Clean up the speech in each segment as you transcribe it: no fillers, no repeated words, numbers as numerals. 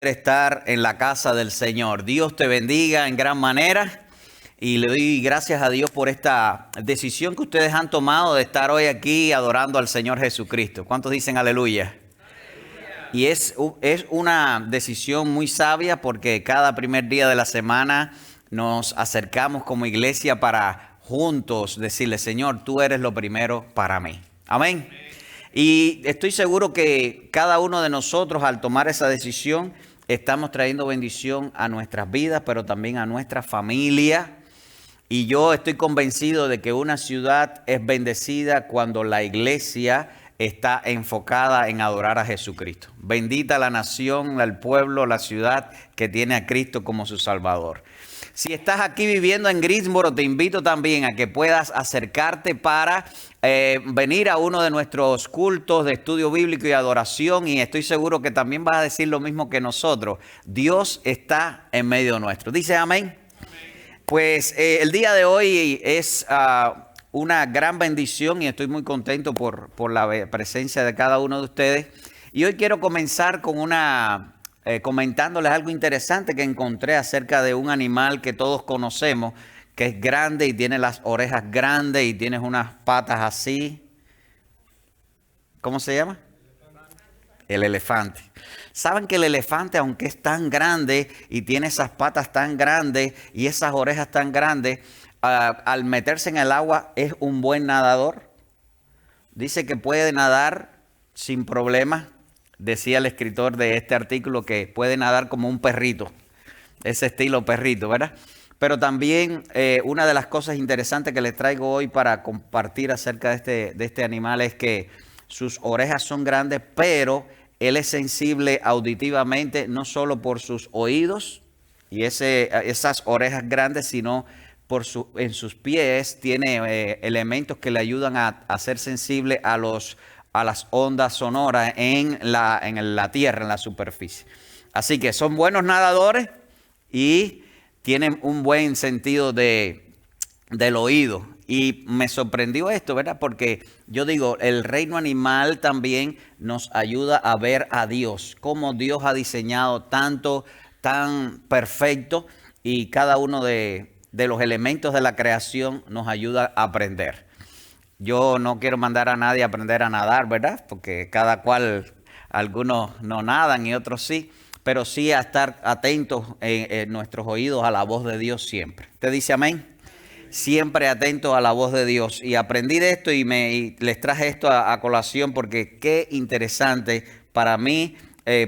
Estar en la casa del Señor. Dios te bendiga en gran manera y le doy gracias a Dios por esta decisión que ustedes han tomado de estar hoy aquí adorando al Señor Jesucristo. ¿Cuántos dicen aleluya? Y es una decisión muy sabia porque cada primer día de la semana nos acercamos como iglesia para juntos decirle: Señor, tú eres lo primero para mí. Amén. Y estoy seguro que cada uno de nosotros, al tomar esa decisión, estamos trayendo bendición a nuestras vidas, pero también a nuestra familia. Y yo estoy convencido de que una ciudad es bendecida cuando la iglesia está enfocada en adorar a Jesucristo. Bendita la nación, el pueblo, la ciudad que tiene a Cristo como su Salvador. Si estás aquí viviendo en Greensboro, te invito también a que puedas acercarte para venir a uno de nuestros cultos de estudio bíblico y adoración. Y estoy seguro que también vas a decir lo mismo que nosotros. Dios está en medio nuestro. ¿Dice amén? Pues el día de hoy es una gran bendición y estoy muy contento por la presencia de cada uno de ustedes. Y hoy quiero comenzar con comentándoles algo interesante que encontré acerca de un animal que todos conocemos, que es grande y tiene las orejas grandes y tiene unas patas así. ¿Cómo se llama? El elefante. ¿Saben que el elefante, aunque es tan grande y tiene esas patas tan grandes y esas orejas tan grandes, al meterse en el agua es un buen nadador? Dice que puede nadar sin problemas. Decía el escritor de este artículo que puede nadar como un perrito, ese estilo perrito, ¿verdad? Pero también una de las cosas interesantes que les traigo hoy para compartir acerca de este animal es que sus orejas son grandes, pero él es sensible auditivamente, no solo por sus oídos y esas orejas grandes, sino en sus pies tiene elementos que le ayudan a ser sensible a las ondas sonoras en la tierra, en la superficie. Así que son buenos nadadores y tienen un buen sentido del oído. Y me sorprendió esto, ¿verdad? Porque yo digo, el reino animal también nos ayuda a ver a Dios, cómo Dios ha diseñado tanto, tan perfecto, y cada uno de los elementos de la creación nos ayuda a aprender. Yo no quiero mandar a nadie a aprender a nadar, ¿verdad? Porque cada cual, algunos no nadan y otros sí, pero sí a estar atentos en nuestros oídos a la voz de Dios siempre. ¿Te dice amén? Siempre atentos a la voz de Dios. Y aprendí de esto y les traje esto a colación porque qué interesante para mí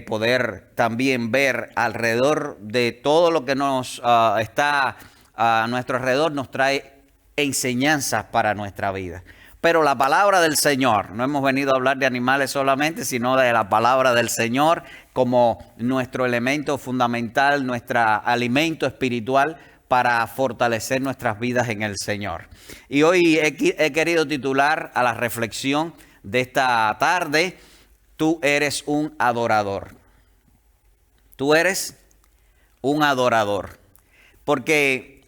poder también ver alrededor de todo lo que nos está a nuestro alrededor, nos trae enseñanzas para nuestra vida. Pero la palabra del Señor, no hemos venido a hablar de animales solamente, sino de la palabra del Señor como nuestro elemento fundamental, nuestro alimento espiritual para fortalecer nuestras vidas en el Señor. Y hoy he querido titular a la reflexión de esta tarde: tú eres un adorador. Tú eres un adorador. Porque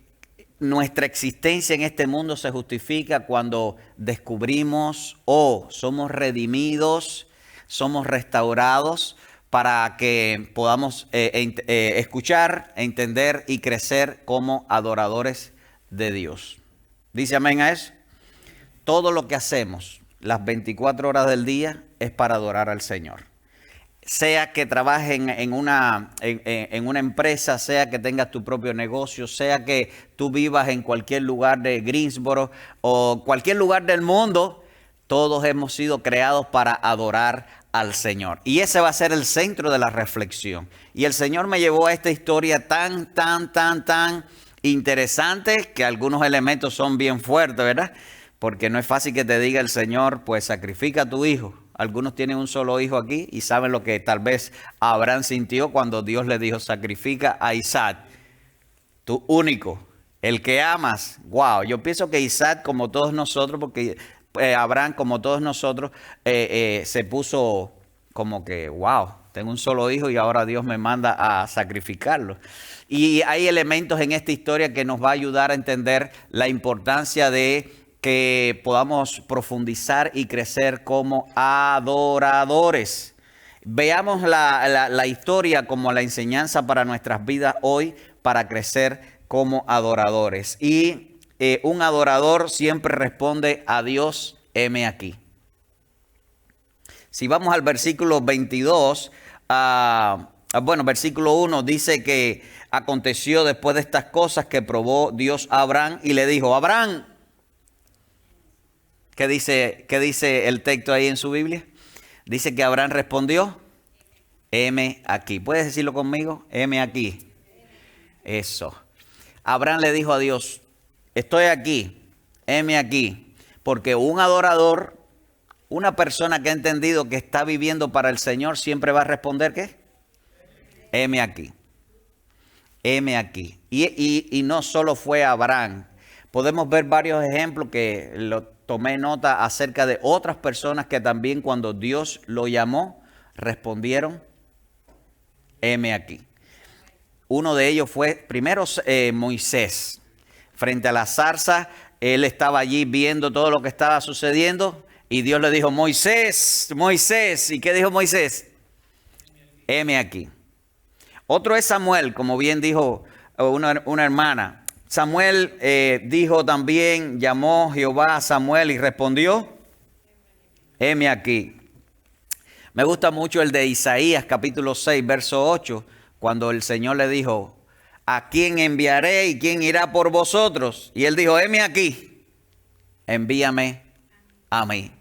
nuestra existencia en este mundo se justifica cuando descubrimos o somos redimidos, somos restaurados para que podamos escuchar, entender y crecer como adoradores de Dios. ¿Dice amén a eso? Todo lo que hacemos las 24 horas del día es para adorar al Señor. Sea que trabajes en una empresa, sea que tengas tu propio negocio, sea que tú vivas en cualquier lugar de Greensboro o cualquier lugar del mundo, todos hemos sido creados para adorar al Señor. Y ese va a ser el centro de la reflexión. Y el Señor me llevó a esta historia tan interesante que algunos elementos son bien fuertes, ¿verdad? Porque no es fácil que te diga el Señor, pues sacrifica a tu hijo. Algunos tienen un solo hijo aquí y saben lo que tal vez Abraham sintió cuando Dios le dijo: sacrifica a Isaac, tu único, el que amas. Wow, yo pienso que Isaac, como todos nosotros, porque Abraham, como todos nosotros, se puso como que, wow, tengo un solo hijo y ahora Dios me manda a sacrificarlo. Y hay elementos en esta historia que nos va a ayudar a entender la importancia de que podamos profundizar y crecer como adoradores. Veamos la historia como la enseñanza para nuestras vidas hoy, para crecer como adoradores. Y un adorador siempre responde a Dios, heme aquí. Si vamos al versículo 22, versículo 1 dice que aconteció después de estas cosas que probó Dios a Abraham y le dijo, Abraham, ¿qué dice el texto ahí en su Biblia? Dice que Abraham respondió, heme aquí. ¿Puedes decirlo conmigo? Heme aquí. Eso. Abraham le dijo a Dios, estoy aquí, heme aquí, porque un adorador, una persona que ha entendido que está viviendo para el Señor, siempre va a responder, ¿qué? Heme aquí. Heme aquí. Y no solo fue Abraham. Podemos ver varios ejemplos que lo tomé nota acerca de otras personas que también cuando Dios lo llamó, respondieron, heme aquí. Uno de ellos fue primero Moisés. Frente a la zarza, él estaba allí viendo todo lo que estaba sucediendo y Dios le dijo, Moisés, Moisés. ¿Y qué dijo Moisés? Heme aquí. Otro es Samuel, como bien dijo una hermana. Samuel dijo también, llamó Jehová a Samuel y respondió, heme aquí. Me gusta mucho el de Isaías, capítulo 6, verso 8, cuando el Señor le dijo, ¿a quién enviaré y quién irá por vosotros? Y él dijo, heme aquí, envíame a mí.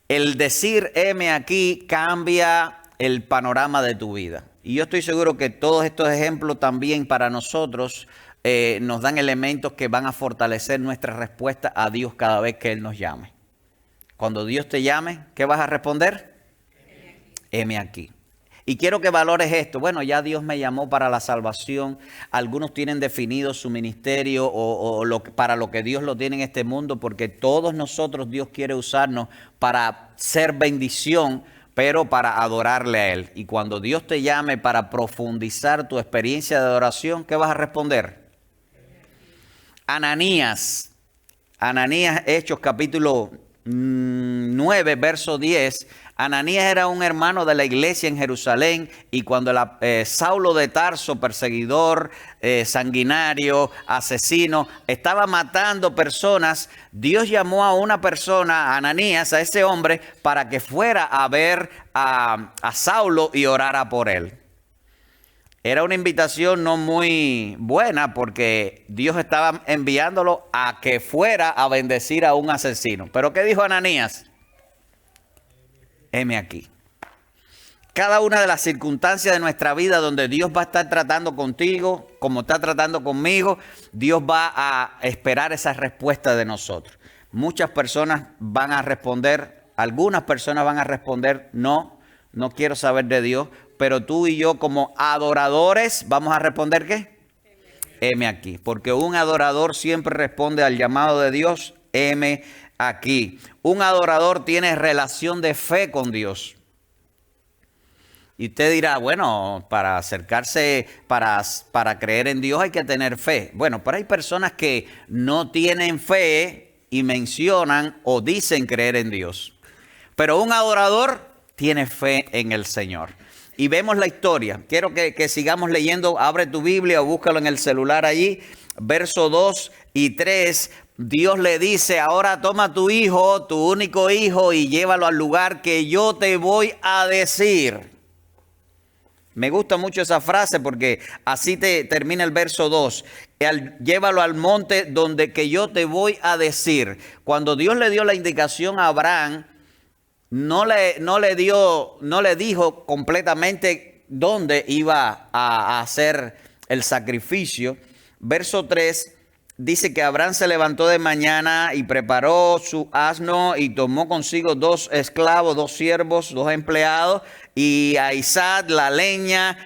El decir heme aquí cambia el panorama de tu vida. Y yo estoy seguro que todos estos ejemplos también para nosotros nos dan elementos que van a fortalecer nuestra respuesta a Dios cada vez que Él nos llame. Cuando Dios te llame, ¿qué vas a responder? Heme aquí. Y quiero que valores esto. Bueno, ya Dios me llamó para la salvación. Algunos tienen definido su ministerio para lo que Dios lo tiene en este mundo, porque todos nosotros Dios quiere usarnos para ser bendición, pero para adorarle a Él. Y cuando Dios te llame para profundizar tu experiencia de adoración, ¿qué vas a responder? Ananías, Hechos capítulo 9, verso 10. Ananías era un hermano de la iglesia en Jerusalén y cuando Saulo de Tarso, perseguidor, sanguinario, asesino, estaba matando personas, Dios llamó a una persona, a Ananías, a ese hombre, para que fuera a ver a Saulo y orara por él. Era una invitación no muy buena porque Dios estaba enviándolo a que fuera a bendecir a un asesino. ¿Pero qué dijo Ananías? Heme aquí. Cada una de las circunstancias de nuestra vida donde Dios va a estar tratando contigo, como está tratando conmigo, Dios va a esperar esa respuesta de nosotros. Muchas personas van a responder, algunas personas van a responder, no quiero saber de Dios, pero tú y yo como adoradores vamos a responder ¿qué? Heme aquí, porque un adorador siempre responde al llamado de Dios, heme aquí. Un adorador tiene relación de fe con Dios. Y usted dirá, bueno, para acercarse, para creer en Dios hay que tener fe. Bueno, pero hay personas que no tienen fe y mencionan o dicen creer en Dios. Pero un adorador tiene fe en el Señor. Y vemos la historia. Quiero que sigamos leyendo. Abre tu Biblia o búscalo en el celular allí. Verso 2 y 3. Dios le dice, ahora toma tu hijo, tu único hijo, y llévalo al lugar que yo te voy a decir. Me gusta mucho esa frase porque así termina el verso 2. Llévalo al monte donde que yo te voy a decir. Cuando Dios le dio la indicación a Abraham, no le dijo completamente dónde iba a hacer el sacrificio. Verso 3 dice que Abraham se levantó de mañana y preparó su asno y tomó consigo 2 esclavos, 2 siervos, 2 empleados y a Isaac la leña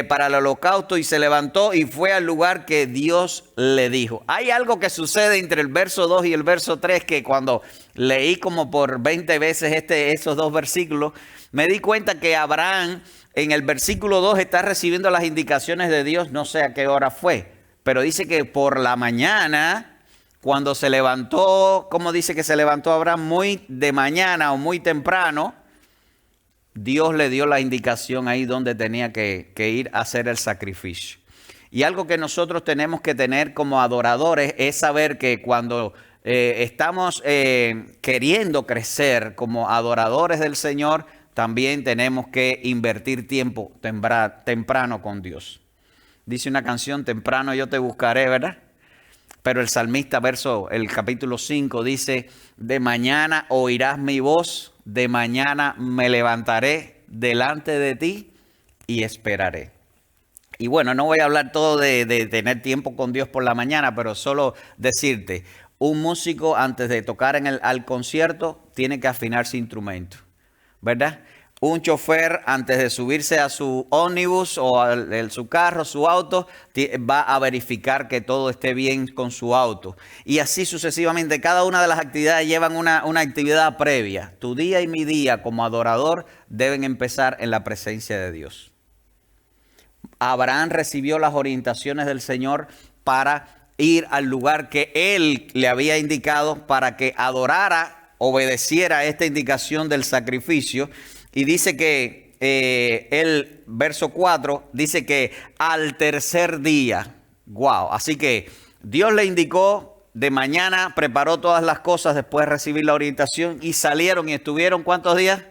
para el holocausto y se levantó y fue al lugar que Dios le dijo. Hay algo que sucede entre el verso 2 y el verso 3 que cuando leí como por 20 veces esos 2 versículos, me di cuenta que Abraham en el versículo 2 está recibiendo las indicaciones de Dios, no sé a qué hora fue, pero dice que por la mañana, cuando se levantó, ¿cómo dice que se levantó Abraham? Muy de mañana o muy temprano, Dios le dio la indicación ahí donde tenía que ir a hacer el sacrificio. Y algo que nosotros tenemos que tener como adoradores es saber que cuando estamos queriendo crecer como adoradores del Señor, también tenemos que invertir tiempo temprano con Dios. Dice una canción, temprano yo te buscaré, ¿verdad? Pero el salmista, el capítulo 5 dice, de mañana oirás mi voz, de mañana me levantaré delante de ti y esperaré. Y bueno, no voy a hablar todo de tener tiempo con Dios por la mañana, pero solo decirte, un músico antes de tocar al concierto tiene que afinar su instrumento, ¿verdad? Un chofer antes de subirse a su ómnibus o a su carro, su auto, va a verificar que todo esté bien con su auto. Y así sucesivamente, cada una de las actividades llevan una actividad previa. Tu día y mi día como adorador deben empezar en la presencia de Dios. Abraham recibió las orientaciones del Señor para ir al lugar que Él le había indicado para que adorara, obedeciera esta indicación del sacrificio. Y dice que el verso 4 dice que al tercer día, wow, así que Dios le indicó de mañana, preparó todas las cosas después de recibir la orientación y salieron y estuvieron ¿cuántos días?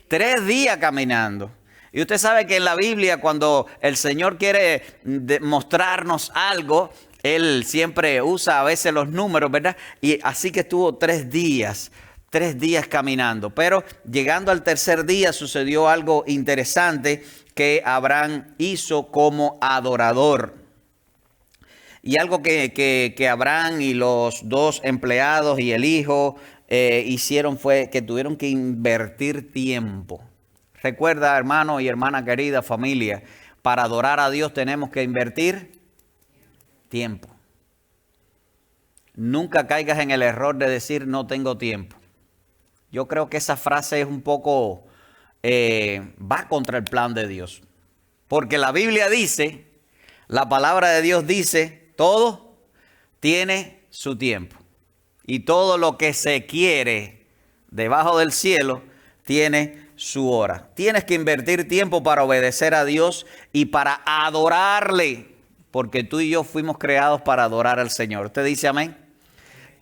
3 días caminando. Y usted sabe que en la Biblia cuando el Señor quiere mostrarnos algo, Él siempre usa a veces los números, ¿verdad? Y así que estuvo 3 días. 3 días caminando, pero llegando al tercer día sucedió algo interesante que Abraham hizo como adorador. Y algo que Abraham y los 2 empleados y el hijo hicieron fue que tuvieron que invertir tiempo. Recuerda, hermano y hermana querida, familia, para adorar a Dios tenemos que invertir tiempo. Nunca caigas en el error de decir no tengo tiempo. Yo creo que esa frase es un poco, va contra el plan de Dios. Porque la Biblia dice, la palabra de Dios dice, todo tiene su tiempo. Y todo lo que se quiere debajo del cielo tiene su hora. Tienes que invertir tiempo para obedecer a Dios y para adorarle. Porque tú y yo fuimos creados para adorar al Señor. ¿Usted dice amén?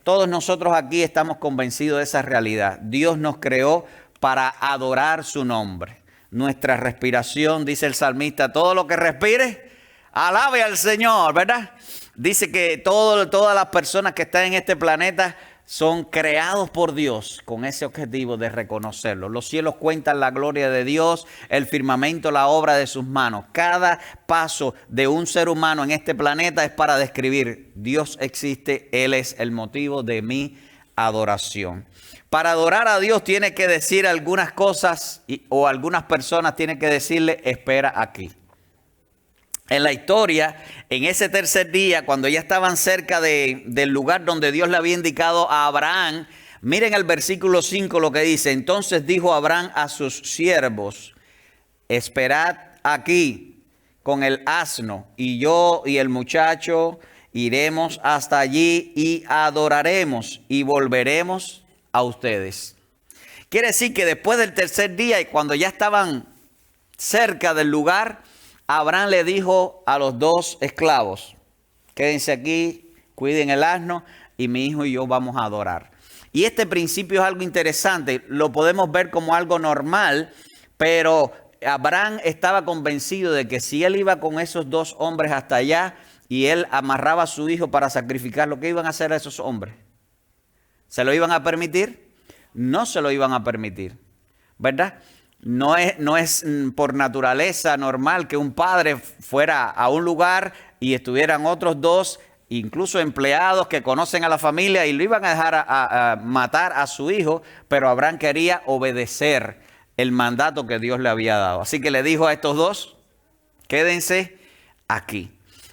Todos nosotros aquí estamos convencidos de esa realidad. Dios nos creó para adorar su nombre. Nuestra respiración, dice el salmista, todo lo que respire, alabe al Señor, ¿verdad? Dice que todas las personas que están en este planeta son creados por Dios con ese objetivo de reconocerlo. Los cielos cuentan la gloria de Dios, el firmamento la obra de sus manos. Cada paso de un ser humano en este planeta es para describir, Dios existe, Él es el motivo de mi adoración. Para adorar a Dios tiene que decir algunas cosas o algunas personas tienen que decirle, espera aquí. En la historia, en ese tercer día, cuando ya estaban cerca del lugar donde Dios le había indicado a Abraham, miren el versículo 5 lo que dice. Entonces dijo Abraham a sus siervos, esperad aquí con el asno, y yo y el muchacho iremos hasta allí y adoraremos y volveremos a ustedes. Quiere decir que después del tercer día y cuando ya estaban cerca del lugar, Abraham le dijo a los 2 esclavos, quédense aquí, cuiden el asno y mi hijo y yo vamos a adorar. Y este principio es algo interesante, lo podemos ver como algo normal, pero Abraham estaba convencido de que si él iba con esos 2 hombres hasta allá y él amarraba a su hijo para sacrificar, ¿lo que iban a hacer a esos hombres? ¿Se lo iban a permitir? No se lo iban a permitir, ¿verdad? No es por naturaleza normal que un padre fuera a un lugar y estuvieran otros 2, incluso empleados que conocen a la familia y lo iban a dejar a matar a su hijo, pero Abraham quería obedecer el mandato que Dios le había dado. Así que le dijo a estos 2, quédense aquí.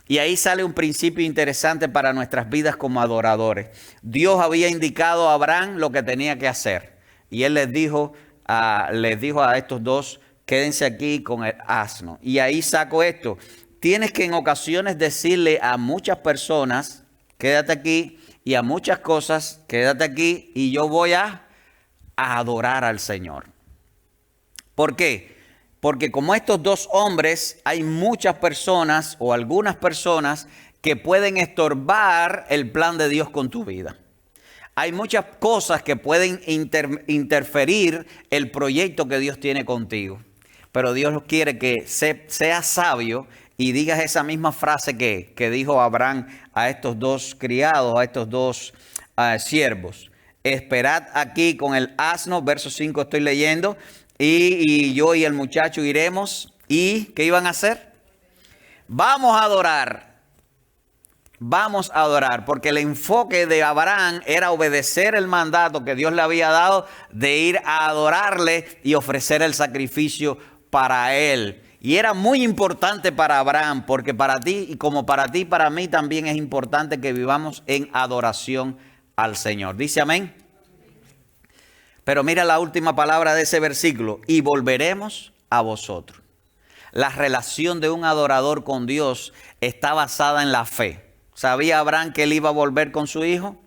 Y ahí sale un principio interesante para nuestras vidas como adoradores. Dios había indicado a Abraham lo que tenía que hacer y él les dijo a estos 2, quédense aquí con el asno. Y ahí saco esto. Tienes que en ocasiones decirle a muchas personas, quédate aquí, y a muchas cosas, quédate aquí, y yo voy a adorar al Señor. ¿Por qué? Porque como estos dos hombres, hay muchas personas o algunas personas que pueden estorbar el plan de Dios con tu vida. Hay muchas cosas que pueden interferir el proyecto que Dios tiene contigo. Pero Dios quiere que seas sabio y digas esa misma frase que dijo Abraham a estos dos criados, a estos dos siervos. Esperad aquí con el asno, verso 5 estoy leyendo, y yo y el muchacho iremos. ¿Y qué iban a hacer? Vamos a adorar. Vamos a adorar, porque el enfoque de Abraham era obedecer el mandato que Dios le había dado de ir a adorarle y ofrecer el sacrificio para él. Y era muy importante para Abraham, porque para ti y como para ti, para mí también es importante que vivamos en adoración al Señor. Dice amén. Pero mira la última palabra de ese versículo: y volveremos a vosotros. La relación de un adorador con Dios está basada en la fe. ¿Sabía Abraham que él iba a volver con su hijo?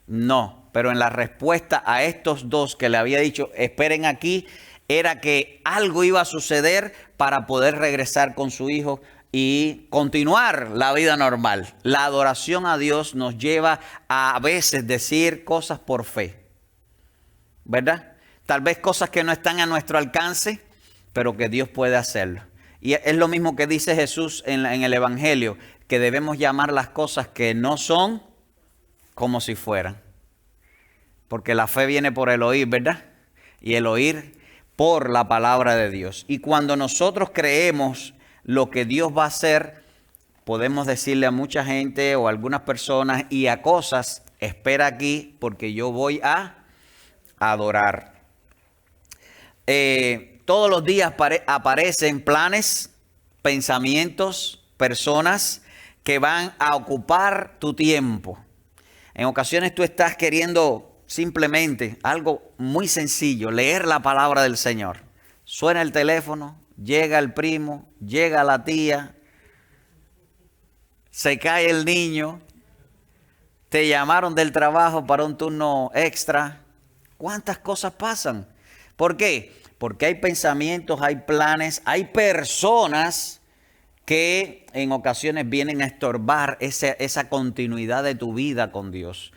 No, pero en la respuesta a estos dos que le había dicho, esperen aquí, era que algo iba a suceder para poder regresar con su hijo y continuar la vida normal. La adoración a Dios nos lleva a veces decir cosas por fe, ¿verdad? Tal vez cosas que no están a nuestro alcance, pero que Dios puede hacerlo. Y es lo mismo que dice Jesús en el Evangelio, que debemos llamar las cosas que no son como si fueran. Porque la fe viene por el oír, ¿verdad? Y el oír por la palabra de Dios. Y cuando nosotros creemos lo que Dios va a hacer, podemos decirle a mucha gente o a algunas personas y a cosas, espera aquí porque yo voy a adorar. Todos los días aparecen planes, pensamientos, personas que van a ocupar tu tiempo. En ocasiones tú estás queriendo simplemente algo muy sencillo, leer la palabra del Señor. Suena el teléfono, llega el primo, llega la tía, se cae el niño, te llamaron del trabajo para un turno extra. ¿Cuántas cosas pasan? ¿Por qué? Porque hay pensamientos, hay planes, hay personas que en ocasiones vienen a estorbar esa continuidad de tu vida con Dios.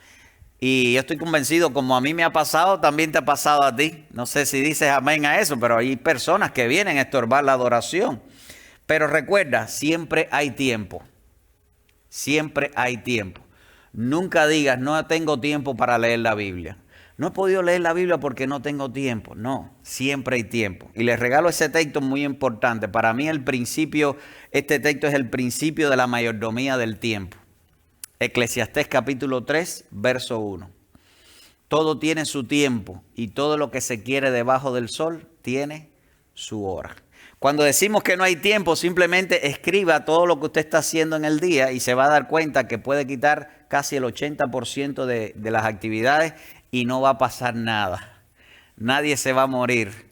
Y yo estoy convencido, como a mí me ha pasado, también te ha pasado a ti. No sé si dices amén a eso, pero hay personas que vienen a estorbar la adoración. Pero recuerda, siempre hay tiempo. Siempre hay tiempo. Nunca digas, no tengo tiempo para leer la Biblia. No he podido leer la Biblia porque no tengo tiempo. No, siempre hay tiempo. Y les regalo ese texto muy importante. Para mí este texto es el principio de la mayordomía del tiempo. Eclesiastés capítulo 3, verso 1. Todo tiene su tiempo y todo lo que se quiere debajo del sol tiene su hora. Cuando decimos que no hay tiempo, simplemente escriba todo lo que usted está haciendo en el día y se va a dar cuenta que puede quitar casi el 80% de las actividades y no va a pasar nada. Nadie se va a morir.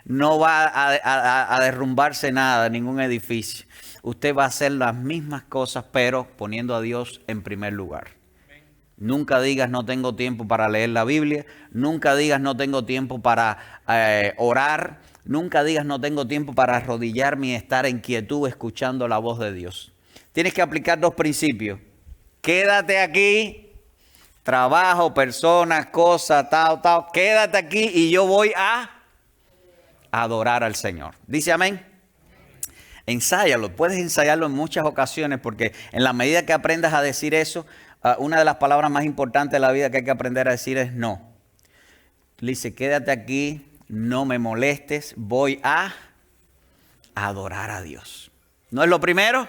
No va a derrumbarse nada, ningún edificio. Usted va a hacer las mismas cosas, pero poniendo a Dios en primer lugar. Nunca digas no tengo tiempo para leer la Biblia. Nunca digas no tengo tiempo para orar. Nunca digas no tengo tiempo para arrodillarme y estar en quietud escuchando la voz de Dios. Tienes que aplicar dos principios. Quédate aquí. Trabajo, personas, cosas, tal. Quédate aquí y yo voy a adorar al Señor. Dice amén. Ensáyalo. Puedes ensayarlo en muchas ocasiones porque en la medida que aprendas a decir eso, una de las palabras más importantes de la vida que hay que aprender a decir es no. Dice, quédate aquí, no me molestes, voy a adorar a Dios. ¿No es lo primero?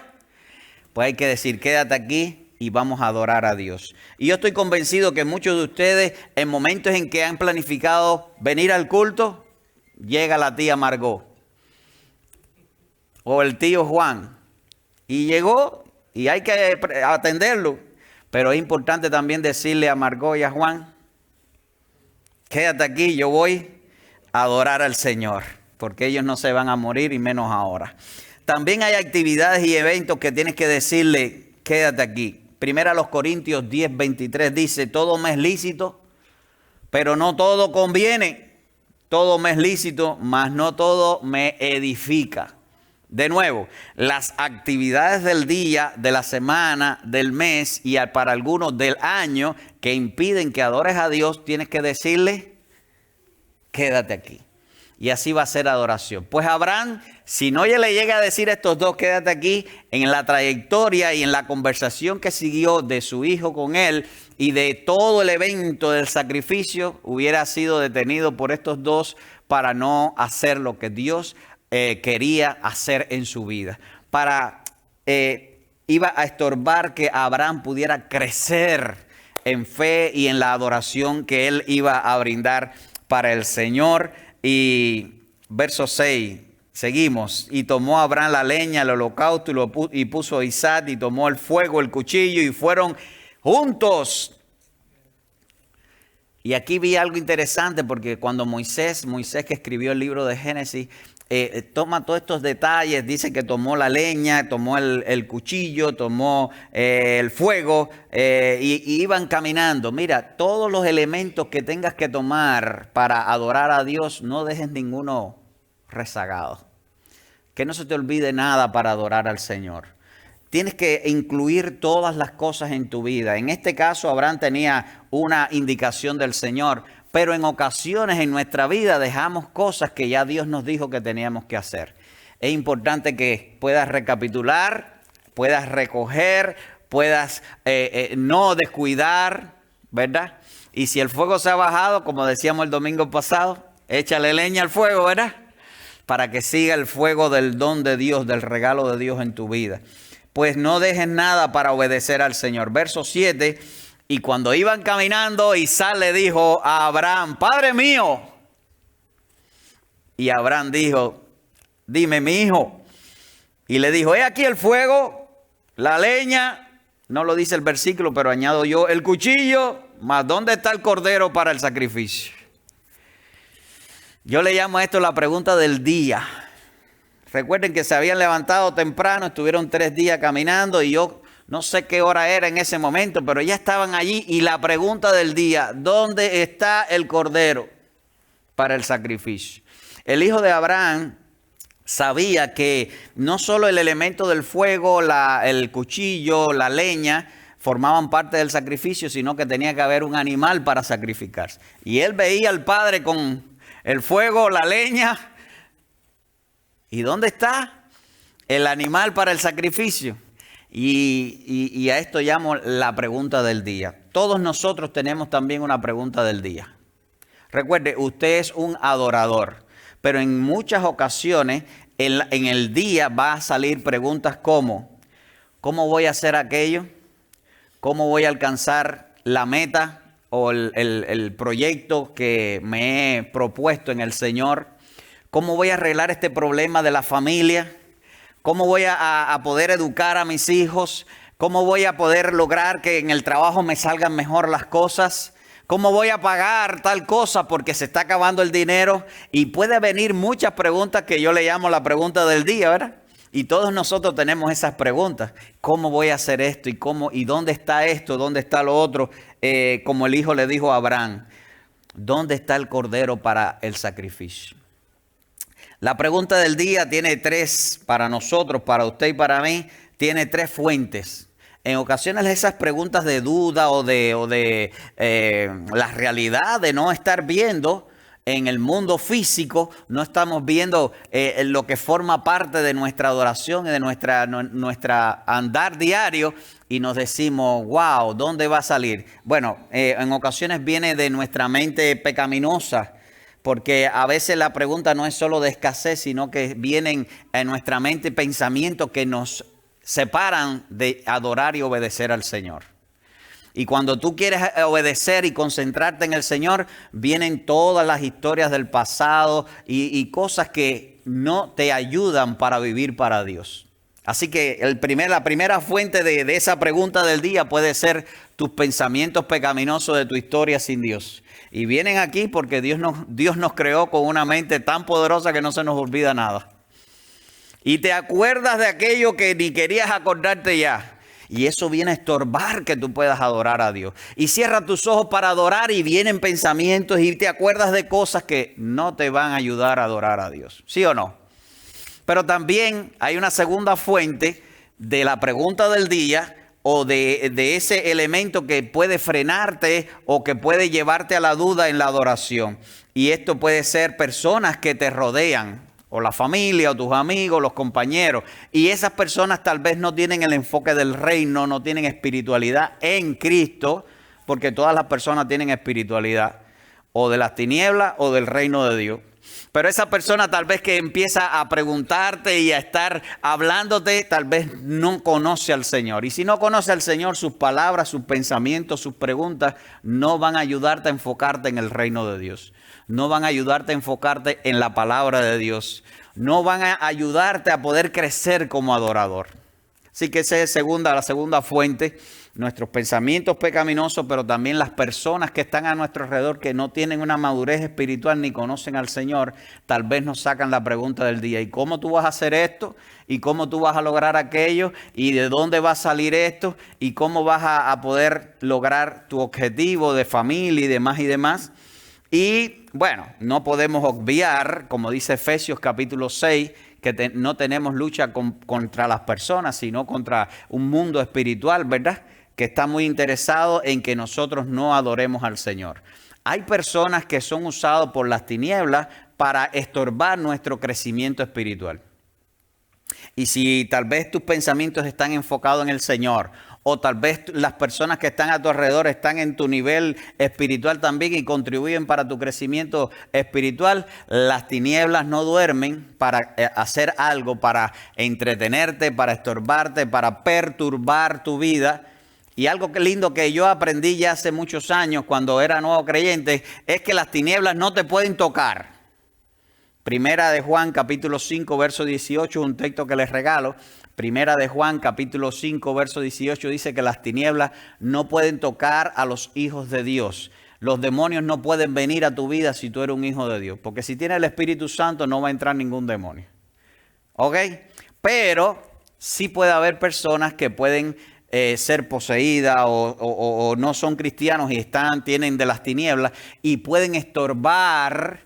Pues hay que decir, quédate aquí y vamos a adorar a Dios. Y yo estoy convencido que muchos de ustedes, en momentos en que han planificado venir al culto, llega la tía Margot o el tío Juan y llegó y hay que atenderlo. Pero es importante también decirle a Margot y a Juan, quédate aquí, yo voy a adorar al Señor, porque ellos no se van a morir y menos ahora. También hay actividades y eventos que tienes que decirle, quédate aquí. Primera a los Corintios 10:23 dice, todo me es lícito, pero no todo conviene. todo me es lícito, mas no todo me edifica. De nuevo, las actividades del día, de la semana, del mes y para algunos del año que impiden que adores a Dios, tienes que decirle, quédate aquí. Y así va a ser adoración. Pues Abraham, si no le llega a decir a estos dos, quédate aquí, en la trayectoria y en la conversación que siguió de su hijo con él y de todo el evento del sacrificio, hubiera sido detenido por estos dos para no hacer lo que Dios quería hacer en su vida. Iba a estorbar que Abraham pudiera crecer en fe y en la adoración que él iba a brindar para el Señor. Y verso 6, seguimos. Y tomó Abraham la leña, el holocausto y puso a Isaac y tomó el fuego, el cuchillo y fueron juntos. Y aquí vi algo interesante porque cuando Moisés que escribió el libro de Génesis, toma todos estos detalles, dice que tomó la leña, tomó el cuchillo, tomó el fuego y iban caminando. Mira, todos los elementos que tengas que tomar para adorar a Dios, no dejes ninguno rezagado. Que no se te olvide nada para adorar al Señor. Tienes que incluir todas las cosas en tu vida. En este caso, Abraham tenía una indicación del Señor, pero en ocasiones en nuestra vida dejamos cosas que ya Dios nos dijo que teníamos que hacer. Es importante que puedas recapitular, puedas recoger, puedas no descuidar, ¿verdad? Y si el fuego se ha bajado, como decíamos el domingo pasado, échale leña al fuego, ¿verdad? Para que siga el fuego del don de Dios, del regalo de Dios en tu vida. Pues no dejes nada para obedecer al Señor. Verso 7, y cuando iban caminando, Isaac le dijo a Abraham, Padre mío. Y Abraham dijo, dime, mi hijo. Y le dijo, he aquí el fuego, la leña, no lo dice el versículo, pero añado yo, el cuchillo, mas ¿dónde está el cordero para el sacrificio? Yo le llamo a esto la pregunta del día. Recuerden que se habían levantado temprano, estuvieron 3 días caminando y yo no sé qué hora era en ese momento, pero ya estaban allí y la pregunta del día, ¿dónde está el cordero para el sacrificio? El hijo de Abraham sabía que no solo el elemento del fuego, el cuchillo, la leña, formaban parte del sacrificio, sino que tenía que haber un animal para sacrificarse. Y él veía al padre con el fuego, la leña. ¿Y dónde está el animal para el sacrificio? Y a esto llamo la pregunta del día. Todos nosotros tenemos también una pregunta del día. Recuerde, usted es un adorador, pero en muchas ocasiones en el día va a salir preguntas como, ¿cómo voy a hacer aquello? ¿Cómo voy a alcanzar la meta o el proyecto que me he propuesto en el Señor? ¿Cómo voy a arreglar este problema de la familia? ¿Cómo voy a poder educar a mis hijos? ¿Cómo voy a poder lograr que en el trabajo me salgan mejor las cosas? ¿Cómo voy a pagar tal cosa porque se está acabando el dinero? Y puede venir muchas preguntas que yo le llamo la pregunta del día, ¿verdad? Y todos nosotros tenemos esas preguntas. ¿Cómo voy a hacer esto? ¿Y dónde está esto? ¿Dónde está lo otro? Como el hijo le dijo a Abraham, ¿dónde está el cordero para el sacrificio? La pregunta del día tiene 3, para nosotros, para usted y para mí, tiene 3 fuentes. En ocasiones esas preguntas de duda o de la realidad de no estar viendo en el mundo físico, no estamos viendo lo que forma parte de nuestra adoración y de nuestra andar diario y nos decimos, wow, ¿dónde va a salir? Bueno, en ocasiones viene de nuestra mente pecaminosa. Porque a veces la pregunta no es solo de escasez, sino que vienen en nuestra mente pensamientos que nos separan de adorar y obedecer al Señor. Y cuando tú quieres obedecer y concentrarte en el Señor, vienen todas las historias del pasado y cosas que no te ayudan para vivir para Dios. Así que la primera fuente de esa pregunta del día puede ser tus pensamientos pecaminosos de tu historia sin Dios. Y vienen aquí porque Dios nos creó con una mente tan poderosa que no se nos olvida nada. Y te acuerdas de aquello que ni querías acordarte ya. Y eso viene a estorbar que tú puedas adorar a Dios. Y cierra tus ojos para adorar y vienen pensamientos y te acuerdas de cosas que no te van a ayudar a adorar a Dios. ¿Sí o no? Pero también hay una segunda fuente de la pregunta del día o de ese elemento que puede frenarte o que puede llevarte a la duda en la adoración. Y esto puede ser personas que te rodean, o la familia, o tus amigos, los compañeros. Y esas personas tal vez no tienen el enfoque del reino, no tienen espiritualidad en Cristo, porque todas las personas tienen espiritualidad, o de las tinieblas o del reino de Dios. Pero esa persona tal vez que empieza a preguntarte y a estar hablándote, tal vez no conoce al Señor. Y si no conoce al Señor, sus palabras, sus pensamientos, sus preguntas no van a ayudarte a enfocarte en el reino de Dios. No van a ayudarte a enfocarte en la palabra de Dios. No van a ayudarte a poder crecer como adorador. Así que esa es la segunda fuente. Nuestros pensamientos pecaminosos, pero también las personas que están a nuestro alrededor que no tienen una madurez espiritual ni conocen al Señor, tal vez nos sacan la pregunta del día. ¿Y cómo tú vas a hacer esto? ¿Y cómo tú vas a lograr aquello? ¿Y de dónde va a salir esto? ¿Y cómo vas a poder lograr tu objetivo de familia y demás y demás? Y bueno, no podemos obviar, como dice Efesios capítulo 6, que no tenemos lucha contra las personas, sino contra un mundo espiritual, ¿verdad? Que está muy interesado en que nosotros no adoremos al Señor. Hay personas que son usadas por las tinieblas para estorbar nuestro crecimiento espiritual. Y si tal vez tus pensamientos están enfocados en el Señor, o tal vez las personas que están a tu alrededor están en tu nivel espiritual también y contribuyen para tu crecimiento espiritual, las tinieblas no duermen para hacer algo, para entretenerte, para estorbarte, para perturbar tu vida. Y algo que lindo que yo aprendí ya hace muchos años cuando era nuevo creyente es que las tinieblas no te pueden tocar. Primera de Juan capítulo 5 verso 18, un texto que les regalo. Primera de Juan capítulo 5 verso 18 dice que las tinieblas no pueden tocar a los hijos de Dios. Los demonios no pueden venir a tu vida si tú eres un hijo de Dios. Porque si tienes el Espíritu Santo no va a entrar ningún demonio. ¿Ok? Pero sí puede haber personas que pueden ser poseídas o no son cristianos y tienen de las tinieblas y pueden estorbar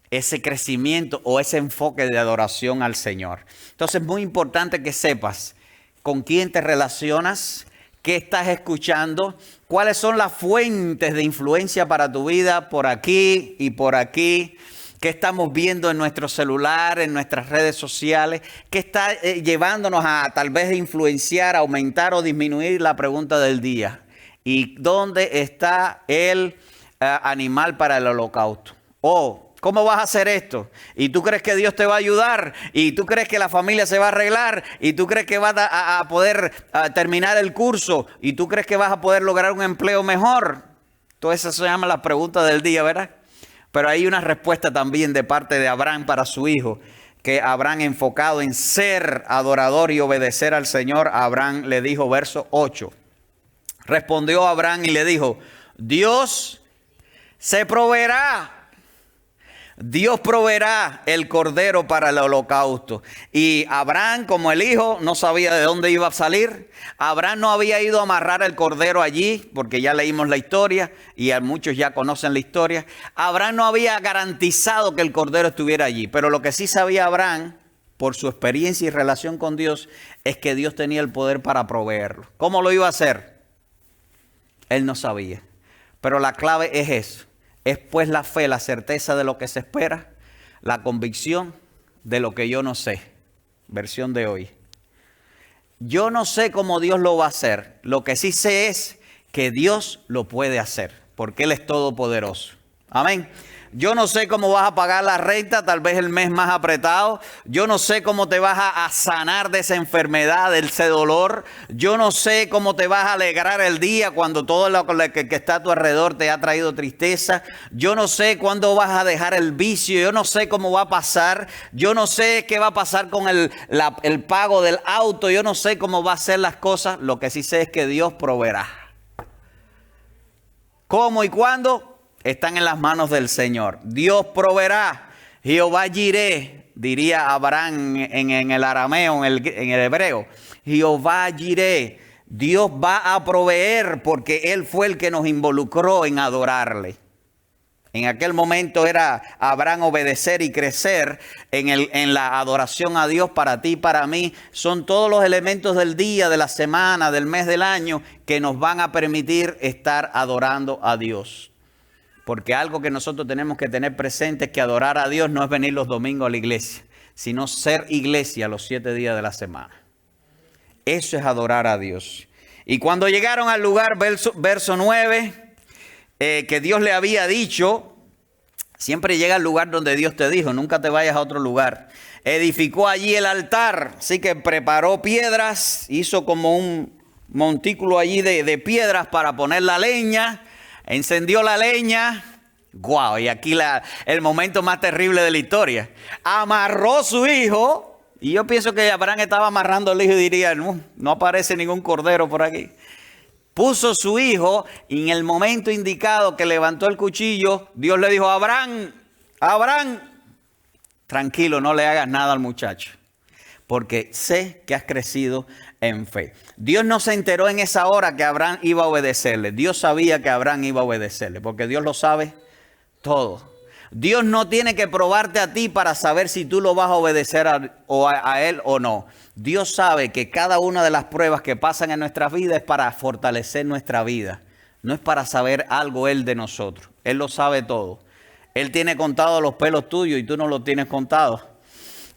ese crecimiento o ese enfoque de adoración al Señor. Entonces es muy importante que sepas con quién te relacionas, qué estás escuchando, cuáles son las fuentes de influencia para tu vida por aquí y por aquí. ¿Qué estamos viendo en nuestro celular, en nuestras redes sociales? ¿Qué está llevándonos a tal vez influenciar, aumentar o disminuir la pregunta del día? ¿Y dónde está el animal para el holocausto? ¿Cómo vas a hacer esto? ¿Y tú crees que Dios te va a ayudar? ¿Y tú crees que la familia se va a arreglar? ¿Y tú crees que vas a poder terminar el curso? ¿Y tú crees que vas a poder lograr un empleo mejor? Todas esas se llaman las preguntas del día, ¿verdad? Pero hay una respuesta también de parte de Abraham para su hijo, que Abraham, enfocado en ser adorador y obedecer al Señor, Abraham le dijo, verso 8. Respondió Abraham y le dijo, Dios se proveerá. Dios proveerá el cordero para el holocausto. Y Abraham, como el hijo, no sabía de dónde iba a salir. Abraham no había ido a amarrar el cordero allí, porque ya leímos la historia y a muchos ya conocen la historia. Abraham no había garantizado que el cordero estuviera allí. Pero lo que sí sabía Abraham, por su experiencia y relación con Dios, es que Dios tenía el poder para proveerlo. ¿Cómo lo iba a hacer? Él no sabía. Pero la clave es eso. Es pues la fe, la certeza de lo que se espera, la convicción de lo que yo no sé. Versión de hoy. Yo no sé cómo Dios lo va a hacer. Lo que sí sé es que Dios lo puede hacer, porque Él es todopoderoso. Amén. Yo no sé cómo vas a pagar la renta, tal vez el mes más apretado. Yo no sé cómo te vas a sanar de esa enfermedad, de ese dolor. Yo no sé cómo te vas a alegrar el día cuando todo lo que está a tu alrededor te ha traído tristeza. Yo no sé cuándo vas a dejar el vicio. Yo no sé cómo va a pasar. Yo no sé qué va a pasar con el pago del auto. Yo no sé cómo va a ser las cosas. Lo que sí sé es que Dios proveerá. ¿Cómo y cuándo? Están en las manos del Señor. Dios proveerá. Jehová Jireh, diría Abraham en el arameo, en el hebreo. Jehová Jireh, Dios va a proveer porque Él fue el que nos involucró en adorarle. En aquel momento era Abraham obedecer y crecer en la adoración a Dios para ti y para mí. Son todos los elementos del día, de la semana, del mes, del año que nos van a permitir estar adorando a Dios. Porque algo que nosotros tenemos que tener presente es que adorar a Dios no es venir los domingos a la iglesia, sino ser iglesia los 7 días de la semana. Eso es adorar a Dios. Y cuando llegaron al lugar, verso 9... que Dios le había dicho, siempre llega al lugar donde Dios te dijo, nunca te vayas a otro lugar. Edificó allí el altar, así que preparó piedras, hizo como un montículo allí de piedras para poner la leña, encendió la leña. ¡Guau! Y aquí el momento más terrible de la historia. Amarró su hijo, y yo pienso que Abraham estaba amarrando al hijo y diría, no aparece ningún cordero por aquí. Puso su hijo y en el momento indicado que levantó el cuchillo, Dios le dijo, Abraham, tranquilo, no le hagas nada al muchacho, porque sé que has crecido en fe. Dios no se enteró en esa hora que Abraham iba a obedecerle. Dios sabía que Abraham iba a obedecerle, porque Dios lo sabe todo. Dios no tiene que probarte a ti para saber si tú lo vas a obedecer a Él o no. Dios sabe que cada una de las pruebas que pasan en nuestras vidas es para fortalecer nuestra vida. No es para saber algo Él de nosotros. Él lo sabe todo. Él tiene contados los pelos tuyos y tú no los tienes contados.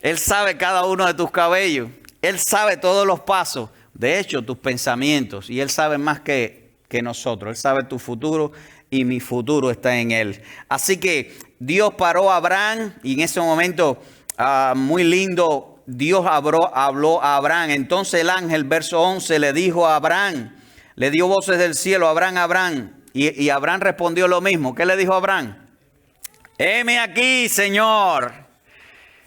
Él sabe cada uno de tus cabellos. Él sabe todos los pasos. De hecho, tus pensamientos. Y Él sabe más que nosotros. Él sabe tu futuro y mi futuro está en Él. Así que Dios paró a Abraham y en ese momento muy lindo, Dios habló a Abraham. Entonces el ángel, verso 11, le dijo a Abraham, le dio voces del cielo, Abraham. Y Abraham respondió lo mismo. ¿Qué le dijo a Abraham? Heme aquí, Señor.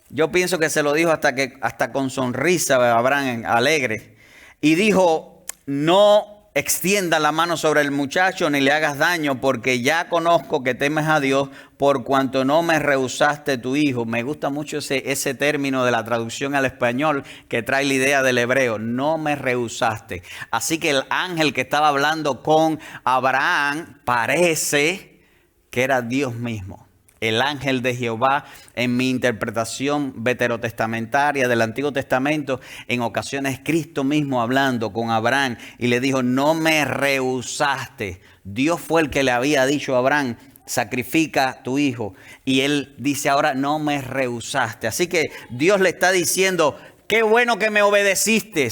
Yo pienso que se lo dijo hasta con sonrisa Abraham, alegre. Y dijo, no extienda la mano sobre el muchacho ni le hagas daño, porque ya conozco que temes a Dios por cuanto no me rehusaste tu hijo. Me gusta mucho ese término de la traducción al español que trae la idea del hebreo. No me rehusaste. Así que el ángel que estaba hablando con Abraham parece que era Dios mismo. El ángel de Jehová, en mi interpretación veterotestamentaria del Antiguo Testamento, en ocasiones Cristo mismo hablando con Abraham y le dijo, no me rehusaste. Dios fue el que le había dicho a Abraham, sacrifica a tu hijo. Y él dice ahora, no me rehusaste. Así que Dios le está diciendo, qué bueno que me obedeciste.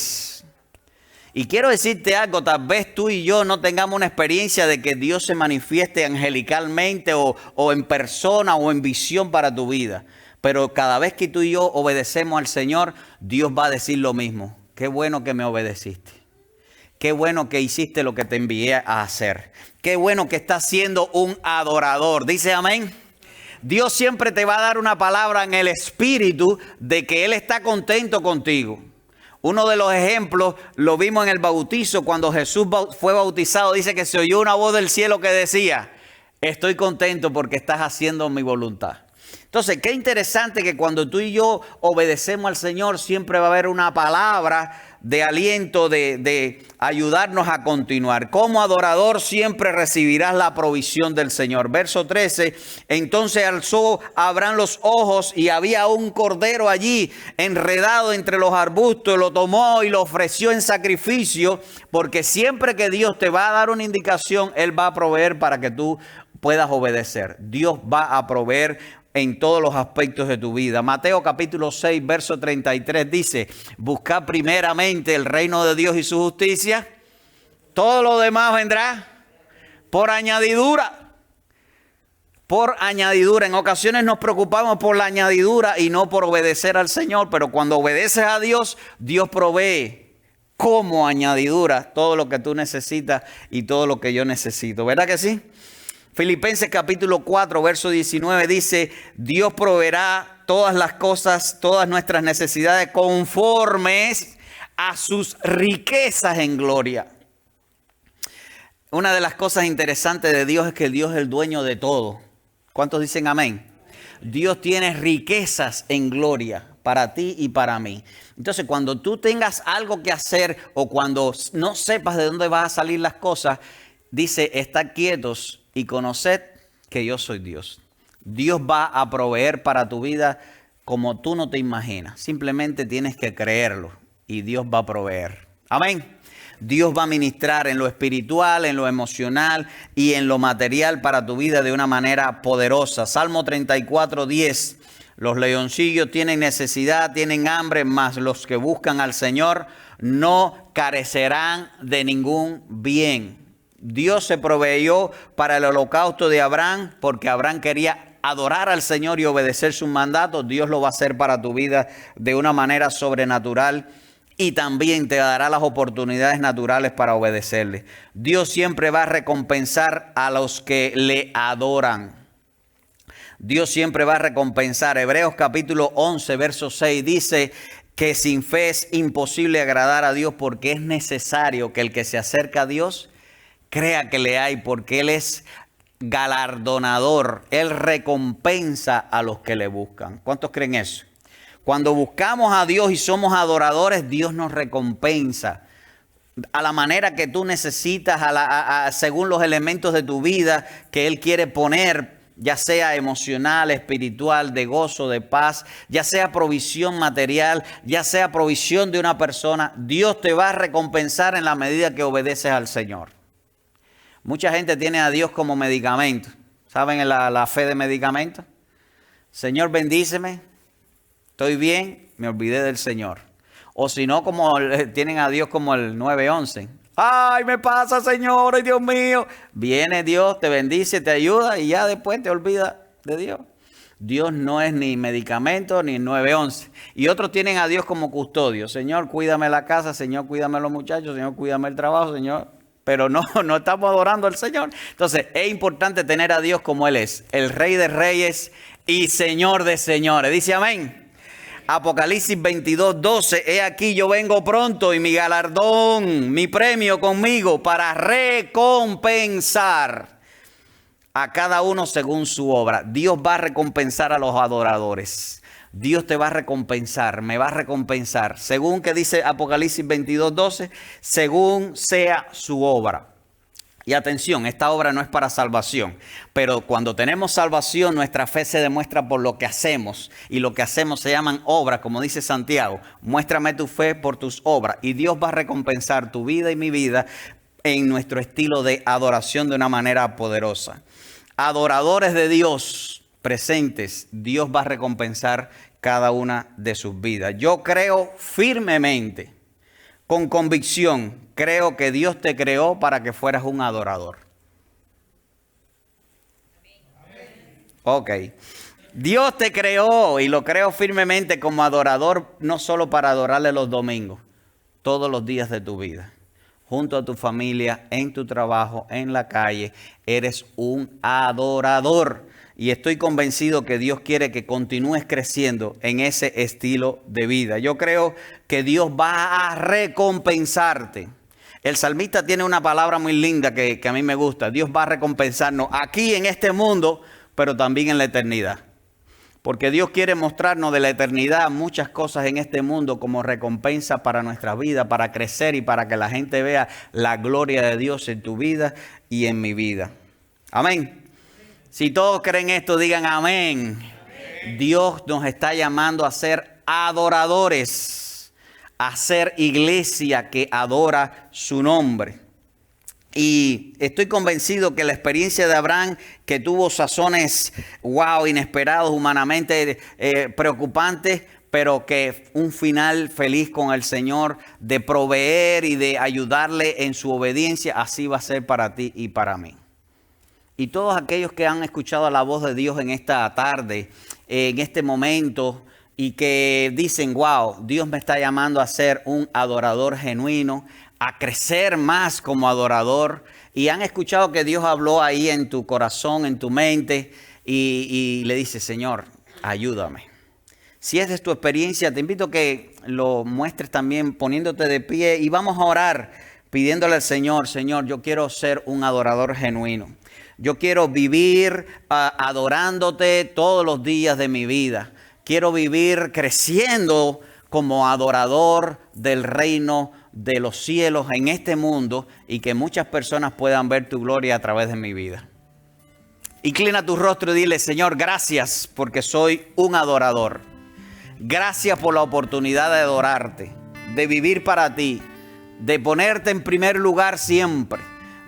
Y quiero decirte algo, tal vez tú y yo no tengamos una experiencia de que Dios se manifieste angelicalmente o en persona o en visión para tu vida. Pero cada vez que tú y yo obedecemos al Señor, Dios va a decir lo mismo. Qué bueno que me obedeciste. Qué bueno que hiciste lo que te envié a hacer. Qué bueno que estás siendo un adorador. Dice amén. Dios siempre te va a dar una palabra en el espíritu de que Él está contento contigo. Uno de los ejemplos lo vimos en el bautizo. Cuando Jesús fue bautizado, dice que se oyó una voz del cielo que decía, estoy contento porque estás haciendo mi voluntad. Entonces, qué interesante que cuando tú y yo obedecemos al Señor, siempre va a haber una palabra de aliento, de ayudarnos a continuar. Como adorador siempre recibirás la provisión del Señor. Verso 13, entonces alzó Abraham los ojos y había un cordero allí enredado entre los arbustos, lo tomó y lo ofreció en sacrificio, porque siempre que Dios te va a dar una indicación, Él va a proveer para que tú puedas obedecer. Dios va a proveer en todos los aspectos de tu vida. Mateo capítulo 6, verso 33 dice, buscad primeramente el reino de Dios y su justicia. Todo lo demás vendrá por añadidura. Por añadidura. En ocasiones nos preocupamos por la añadidura y no por obedecer al Señor. Pero cuando obedeces a Dios, Dios provee como añadidura todo lo que tú necesitas y todo lo que yo necesito. ¿Verdad que sí? Filipenses capítulo 4, verso 19 dice, Dios proveerá todas las cosas, todas nuestras necesidades conformes a sus riquezas en gloria. Una de las cosas interesantes de Dios es que Dios es el dueño de todo. ¿Cuántos dicen amén? Dios tiene riquezas en gloria para ti y para mí. Entonces, cuando tú tengas algo que hacer o cuando no sepas de dónde van a salir las cosas, dice, estad quietos y conoced que yo soy Dios. Dios va a proveer para tu vida como tú no te imaginas. Simplemente tienes que creerlo y Dios va a proveer. Amén. Dios va a ministrar en lo espiritual, en lo emocional y en lo material para tu vida de una manera poderosa. Salmo 34:10. Los leoncillos tienen necesidad, tienen hambre, mas los que buscan al Señor no carecerán de ningún bien. Dios se proveyó para el holocausto de Abraham porque Abraham quería adorar al Señor y obedecer sus mandatos. Dios lo va a hacer para tu vida de una manera sobrenatural y también te dará las oportunidades naturales para obedecerle. Dios siempre va a recompensar a los que le adoran. Dios siempre va a recompensar. Hebreos capítulo 11, verso 6 dice que sin fe es imposible agradar a Dios porque es necesario que el que se acerca a Dios crea que le hay, porque Él es galardonador. Él recompensa a los que le buscan. ¿Cuántos creen eso? Cuando buscamos a Dios y somos adoradores, Dios nos recompensa a la manera que tú necesitas, según los elementos de tu vida que Él quiere poner, ya sea emocional, espiritual, de gozo, de paz, ya sea provisión material, ya sea provisión de una persona. Dios te va a recompensar en la medida que obedeces al Señor. Mucha gente tiene a Dios como medicamento. ¿Saben la fe de medicamento? Señor, bendíceme. Estoy bien, me olvidé del Señor. O si no, como tienen a Dios como el 911. ¡Ay, me pasa, Señor! ¡Ay, Dios mío! Viene Dios, te bendice, te ayuda y ya después te olvidas de Dios. Dios no es ni medicamento ni 911. Y otros tienen a Dios como custodio. Señor, cuídame la casa. Señor, cuídame los muchachos. Señor, cuídame el trabajo. Señor, pero no estamos adorando al Señor. Entonces, es importante tener a Dios como Él es. El Rey de Reyes y Señor de Señores. Dice amén. Apocalipsis 22:12, he aquí yo vengo pronto y mi galardón, mi premio conmigo para recompensar a cada uno según su obra. Dios va a recompensar a los adoradores. Dios te va a recompensar, me va a recompensar. Según que dice Apocalipsis 22:12, según sea su obra. Y atención, esta obra no es para salvación, pero cuando tenemos salvación, nuestra fe se demuestra por lo que hacemos. Y lo que hacemos se llaman obras, como dice Santiago. Muéstrame tu fe por tus obras. Y Dios va a recompensar tu vida y mi vida en nuestro estilo de adoración de una manera poderosa. Adoradores de Dios presentes, Dios va a recompensar cada una de sus vidas. Yo creo firmemente, con convicción, creo que Dios te creó para que fueras un adorador. Ok. Dios te creó y lo creo firmemente como adorador, no solo para adorarle los domingos, todos los días de tu vida. Junto a tu familia, en tu trabajo, en la calle, eres un adorador. Y estoy convencido que Dios quiere que continúes creciendo en ese estilo de vida. Yo creo que Dios va a recompensarte. El salmista tiene una palabra muy linda que a mí me gusta. Dios va a recompensarnos aquí en este mundo, pero también en la eternidad. Porque Dios quiere mostrarnos de la eternidad muchas cosas en este mundo como recompensa para nuestra vida, para crecer y para que la gente vea la gloria de Dios en tu vida y en mi vida. Amén. Si todos creen esto, digan amén. Amén. Dios nos está llamando a ser adoradores, a ser iglesia que adora su nombre. Y estoy convencido que la experiencia de Abraham, que tuvo sazones, inesperados, humanamente preocupantes, pero que un final feliz con el Señor, de proveer y de ayudarle en su obediencia, así va a ser para ti y para mí. Y todos aquellos que han escuchado la voz de Dios en esta tarde, en este momento, y que dicen, Dios me está llamando a ser un adorador genuino, a crecer más como adorador, y han escuchado que Dios habló ahí en tu corazón, en tu mente, y le dice, Señor, ayúdame. Si esa es tu experiencia, te invito a que lo muestres también poniéndote de pie y vamos a orar pidiéndole al Señor, Señor, yo quiero ser un adorador genuino. Yo quiero vivir adorándote todos los días de mi vida. Quiero vivir creciendo como adorador del reino de los cielos en este mundo y que muchas personas puedan ver tu gloria a través de mi vida. Inclina tu rostro y dile: Señor, gracias porque soy un adorador. Gracias por la oportunidad de adorarte, de vivir para ti, de ponerte en primer lugar siempre,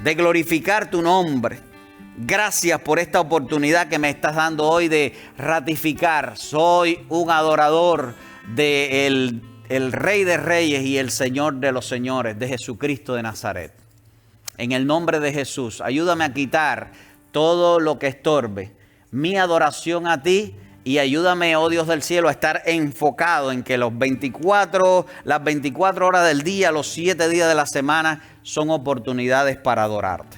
de glorificar tu nombre. Gracias por esta oportunidad que me estás dando hoy de ratificar. Soy un adorador del Rey de Reyes y el Señor de los Señores, de Jesucristo de Nazaret. En el nombre de Jesús, ayúdame a quitar todo lo que estorbe mi adoración a ti y ayúdame, oh Dios del cielo, a estar enfocado en que las 24 horas del día, los 7 días de la semana son oportunidades para adorarte.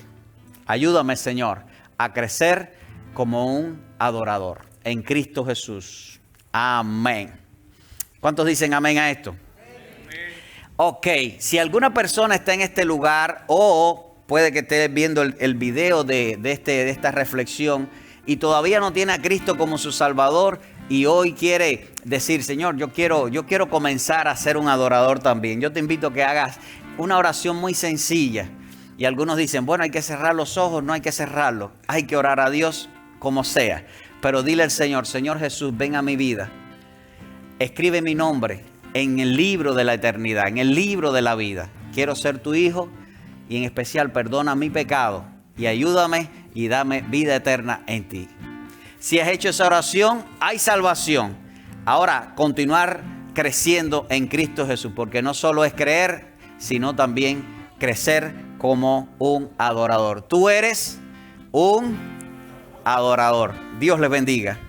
Ayúdame, Señor, a crecer como un adorador en Cristo Jesús. Amén. ¿Cuántos dicen amén a esto? Ok, si alguna persona está en este lugar o puede que esté viendo el video de esta reflexión y todavía no tiene a Cristo como su Salvador y hoy quiere decir: Señor, yo quiero comenzar a ser un adorador también. Yo te invito a que hagas una oración muy sencilla. Y algunos dicen: bueno, hay que cerrar los ojos. No hay que cerrarlos. Hay que orar a Dios como sea. Pero dile al Señor: Señor Jesús, ven a mi vida. Escribe mi nombre en el libro de la eternidad, en el libro de la vida. Quiero ser tu hijo y en especial perdona mi pecado y ayúdame y dame vida eterna en ti. Si has hecho esa oración, hay salvación. Ahora, continuar creciendo en Cristo Jesús, porque no solo es creer, sino también crecer como un adorador. Tú eres un adorador. Dios les bendiga.